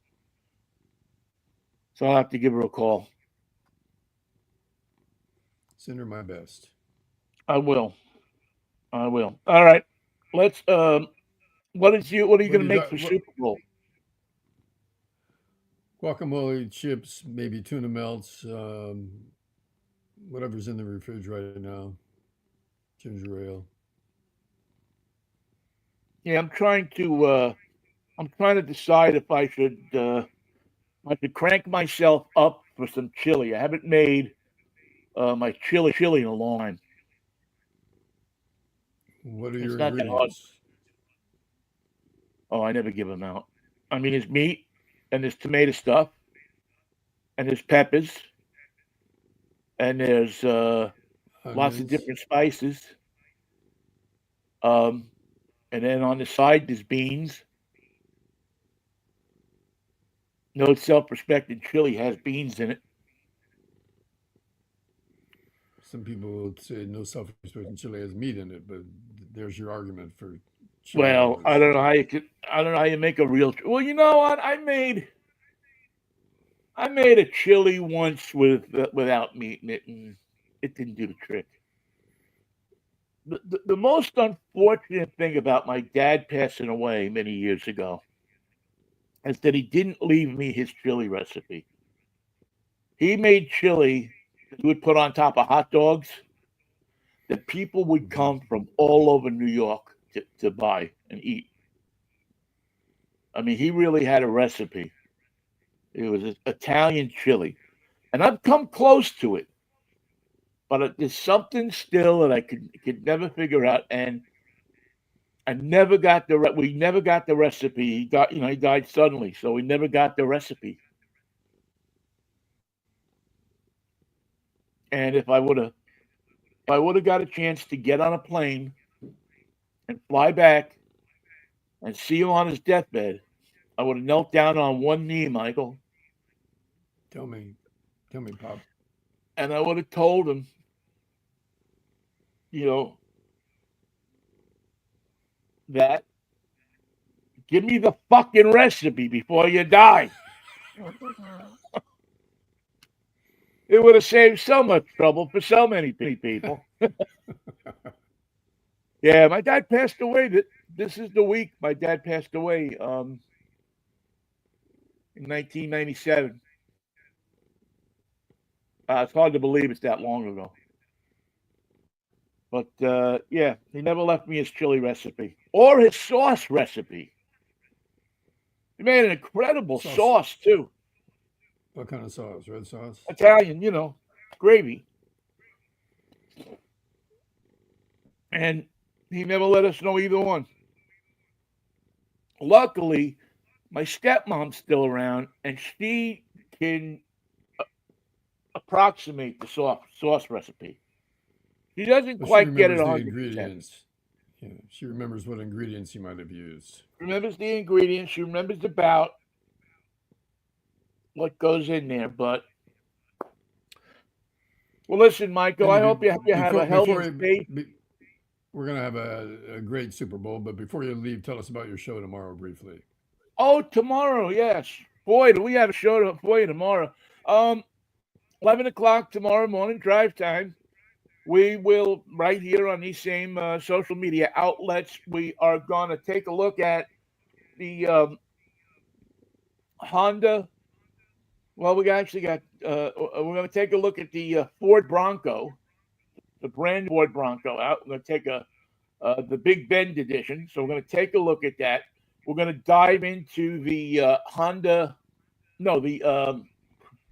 So I'll have to give her a call. Send her my best. I will. All right. Let's what are you going to make for Super Bowl? Guacamole, chips, maybe tuna melts, whatever's in the refrigerator right now. Ginger ale. Yeah, I'm trying to decide if I should crank myself up for some chili. I haven't made my chili in a long time. What are your ingredients? Oh, I never give them out. I mean, there's meat, and there's tomato stuff, and there's peppers, and there's lots of different spices. And then on the side, there's beans. No self-respecting chili has beans in it. Some people would say no self-respecting chili has meat in it, but there's your argument for chili. Well, I don't know how you make a real. Well, you know what? I made a chili once without meat in it, and it didn't do the trick. The most unfortunate thing about my dad passing away many years ago, is that he didn't leave me his chili recipe. He made chili that he would put on top of hot dogs that people would Mhm. come from all over New York to buy and eat. I mean, he really had a recipe. It was Italian chili. And I've come close to it, but there's something still that I could never figure out. And I never got we never got the recipe. He died suddenly, so we never got the recipe. And if I would have got a chance to get on a plane and fly back and see him on his deathbed, I would have knelt down on one knee, Michael, Tell me, Pop. and I would have told him, you know, that give me the fucking recipe before you die. It would have saved so much trouble for so many people. Yeah, my dad passed away. This is the week my dad passed away. In 1997. It's hard to believe it's that long ago. But yeah, he never left me his chili recipe or his sauce recipe. He made an incredible sauce too. What kind of sauce? Red sauce? Italian, gravy. And he never let us know either one. Luckily, my stepmom's still around, and she can approximate the sauce recipe. She doesn't Well, she quite get it remembers the 100%. ingredients. Yeah, she remembers what ingredients you might have used. Remembers the ingredients. She remembers about what goes in there. But well, listen, Michael. Vinny, I hope you have a healthy safe. we're going to have a great Super Bowl, but before you leave, tell us about your show tomorrow briefly. Oh, tomorrow, yes. Boy, do we have a show for you tomorrow. 11 o'clock tomorrow morning, drive time. We will, right here on these same social media outlets, we are going to take a look at the Honda. Well, we actually got, we're going to take a look at the Ford Bronco, the brand new Ford Bronco out. We're going to take the Big Bend edition. So we're going to take a look at that. We're going to dive into the Honda. No, the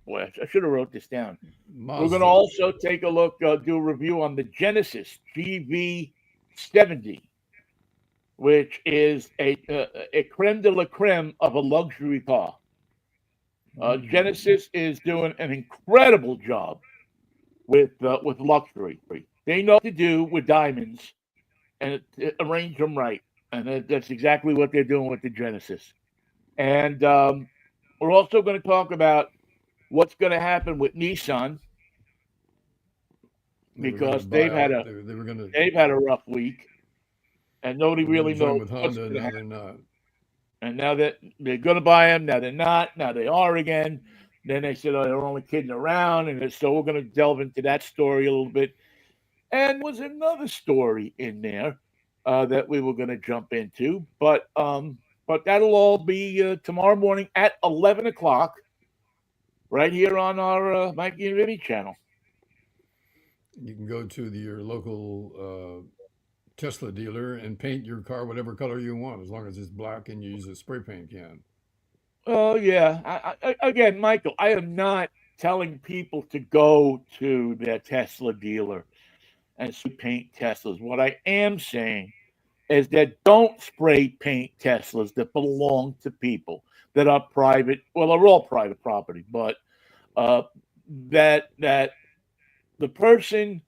boy, I should have wrote this down. Mazda. We're going to also take a look, do a review on the Genesis GV70, which is a creme de la creme of a luxury car. Genesis is doing an incredible job with luxury. They know what to do with diamonds and arrange them right, and that's exactly what they're doing with the Genesis. And we're also going to talk about what's going to happen with Nissan because they've had a rough week, and nobody really knows with Honda. Now they're not. And now that they're going to buy them, now they're not. Now they are again. Then they said, "Oh, they're only kidding around," and so we're going to delve into that story a little bit. And there was another story in there that we were going to jump into, but that'll all be tomorrow morning at 11 o'clock, right here on our Mikey and Vinnie channel. You can go to your local Tesla dealer and paint your car whatever color you want, as long as it's black and you use a spray paint can. Oh yeah. Again, Michael, I am not telling people to go to their Tesla dealer and paint Teslas. What I am saying is that don't spray paint Teslas that belong to people that are private. Well, they're all private property, but that the person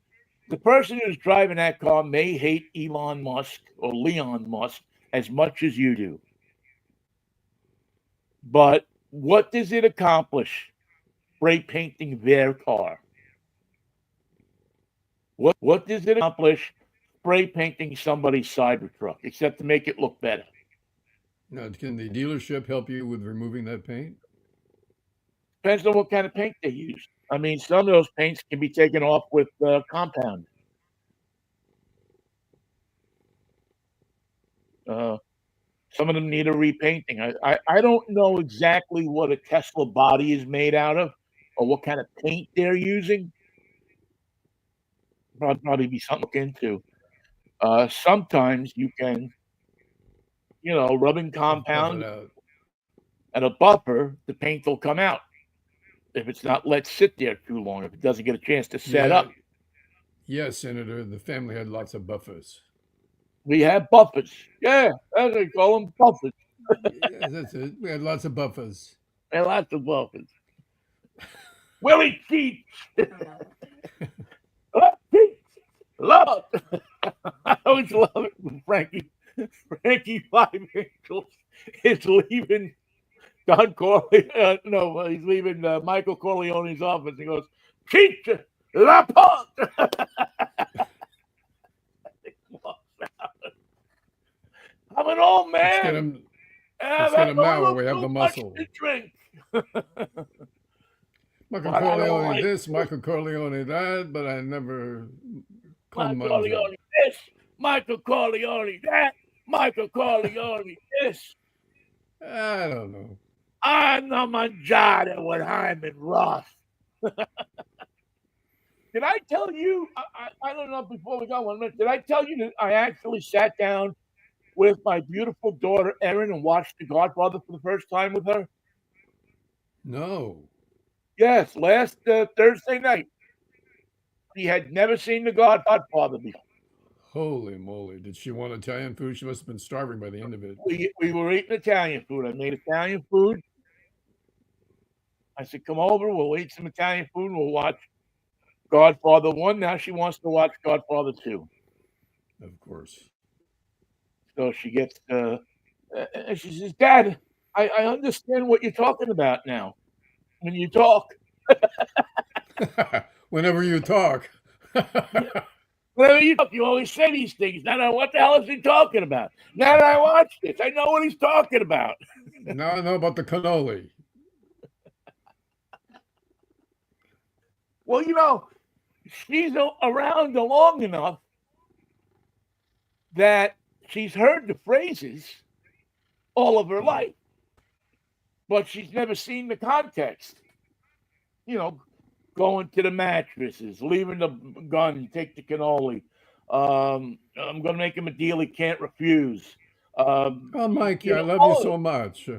who's driving that car may hate Elon Musk or Leon Musk as much as you do. But what does it accomplish? Spray painting their car. What does it accomplish? Spray painting somebody's Cybertruck, except to make it look better. Now, can the dealership help you with removing that paint? Depends on what kind of paint they use. I mean, some of those paints can be taken off with compound. Some of them need a repainting. I don't know exactly what a Tesla body is made out of or what kind of paint they're using. Probably be something to look into. Sometimes you can, rubbing Buff it compound out. and a buffer, the paint will come out if it's not let sit there too long, if it doesn't get a chance to set Yeah, up. yes, Senator. The family had lots of buffers. We have buffers. Yeah, that's what they call them, buffers. Yes, that's it. We had lots of buffers. And lots of buffers. Willie Cheats. Cheats. Love it. I always love it when Frankie Five Angels is leaving Don Corleone. No, he's leaving Michael Corleone's office. He goes, Cheats. La Porte. I'm an old Let's get man. him. I've Let's get had him a now. little We have too the much muscle. to drink. Michael But I don't Corleone like this, Michael Corleone that, but I never cleaned Michael my own job. Corleone this, Michael Corleone that, Michael Corleone this. I don't know. Anna mangiare when I'm in Ross. Did I tell you? I don't know before we go 1 minute. Did I tell you that I actually sat down with my beautiful daughter Erin and watched The Godfather for the first time with her? No. Yes, last Thursday night. She had never seen The Godfather before. Holy moly. Did she want Italian food? She must have been starving by the end of it. We were eating Italian food. I made Italian food. I said, come over. We'll eat some Italian food. We'll watch Godfather 1. Now she wants to watch Godfather 2. Of course. So she gets, and she says, Dad, I understand what you're talking about now. When you talk, Whenever you talk. whenever you talk, you always say these things. Now, what the hell is he talking about? Now that I watch this, I know what he's talking about. Now I know about the cannoli. Well, she's around long enough that she's heard the phrases all of her life, but she's never seen the context. Going to the mattresses, leaving the gun, take the cannoli. I'm going to make him a deal he can't refuse. Oh, Mikey, I love you so much.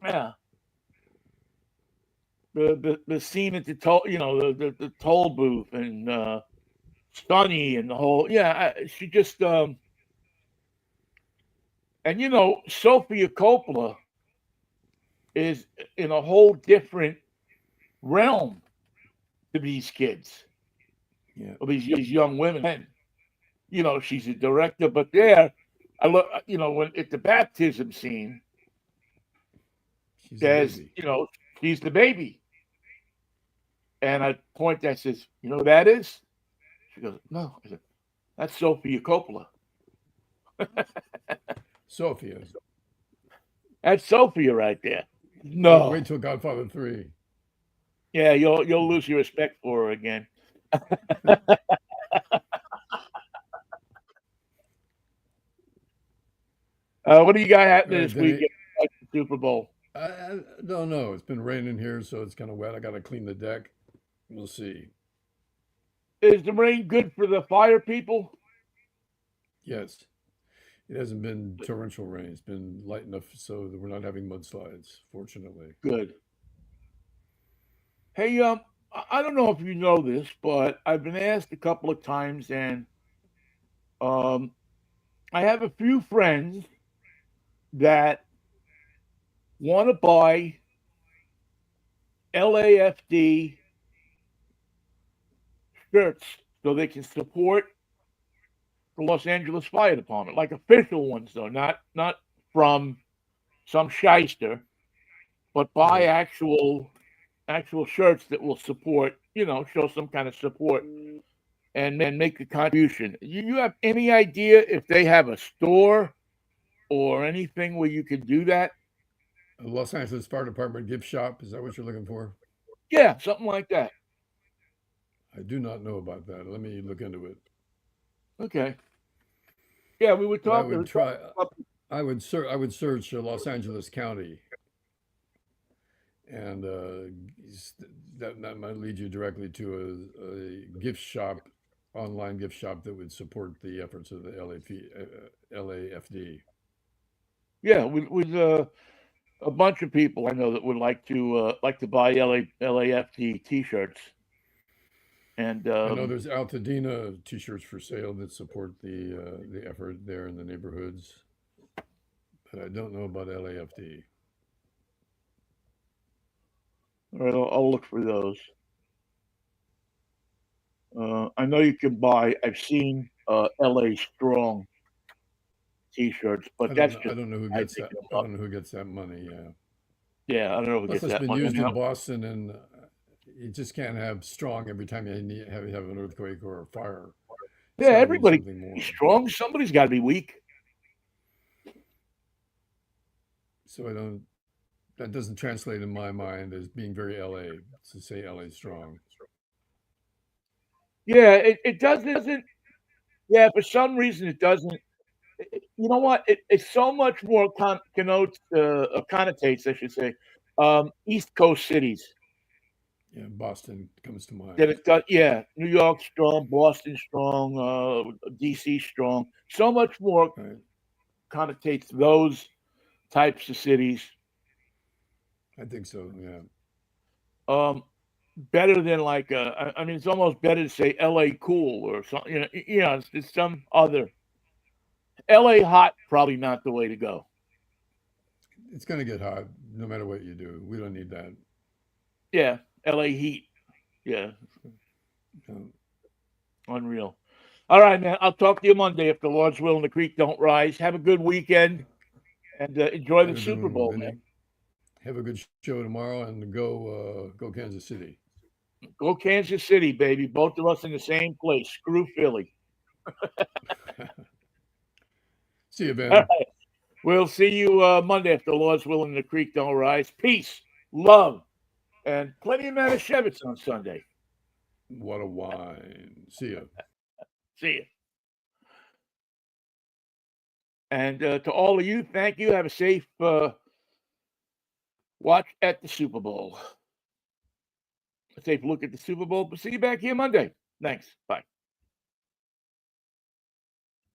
Yeah. The scene at the toll, the toll booth and Sonny and the whole, she just and Sophia Coppola is in a whole different realm to these kids, or these young women. She's a director, but there, I look, when at the baptism scene, there's, she's the baby. And I point that says, that is? She goes, no. I said, that's Sophia Coppola. Sophia. That's Sophia right there. No. Wait till Godfather 3. Yeah, you'll lose your respect for her again. What do you got happening this weekend? Like the Super Bowl? I don't know. It's been raining here, so it's kind of wet. I got to clean the deck. We'll see. Is the rain good for the fire people? Yes. It hasn't been torrential rain. It's been light enough so that we're not having mudslides, fortunately. Good. Hey, I don't know if you know this, but I've been asked a couple of times, and I have a few friends that want to buy LAFD shirts so they can support the Los Angeles Fire Department, like official ones, though, not from some shyster, but buy actual shirts that will support, show some kind of support and then make a contribution. You have any idea if they have a store or anything where you can do that? A Los Angeles Fire Department gift shop. Is that what you're looking for? Yeah, something like that. I do not know about that. Let me look into it. Okay. Yeah, we were talking. I would try. I would search Los Angeles County, and that might lead you directly to a gift shop, online gift shop that would support the efforts of the LAFD. Yeah, with a bunch of people I know that would like to buy LAFT T-shirts, and I know there's Altadena T-shirts for sale that support the effort there in the neighborhoods, but I don't know about LAFD. all right, I'll look for those. I know you can buy. I've seen LA Strong T-shirts, but that's I just don't know who I gets think that. them I up. don't know who gets that money. Yeah. Yeah, I don't know who Plus, gets it's that been money used in now. Boston, and you just can't have strong every time have an earthquake or a fire. Yeah, It's got to be everybody something be more. strong. Somebody's got to be weak. So I don't. That doesn't translate in my mind as being very LA to say LA strong. Yeah, it doesn't. Yeah, for some reason it doesn't. You know what? It's so much more connotes connotates, I should say, East Coast cities Yeah, Boston comes to that mind. it does. Yeah, New York strong, Boston strong, DC strong. So much more Right. connotates those types of cities. I think so. Yeah. Better than like I mean, it's almost better to say L.A. cool or something. It's some other L.A. hot. Probably not the way to go. It's going to get hot no matter what you do. We don't need that. Yeah, L.A. heat. Yeah, Um, unreal. All right, man. I'll talk to you Monday if the Lord's will and the creek don't rise. Have a good weekend and enjoy have the a good Super one, Bowl, man. Vinny. Have a good show tomorrow, and go Kansas City. Go Kansas City, baby. Both of us in the same place. Screw Philly. See you, All Ben. right. We'll see you Monday if the Lord's will and the creek don't rise. Peace, love, and plenty of Manischewitz on Sunday. What a wine. See you. See you. And to all of you, thank you. Have a safe watch at the Super Bowl. A safe look at the Super Bowl. We'll see you back here Monday. Thanks. Bye.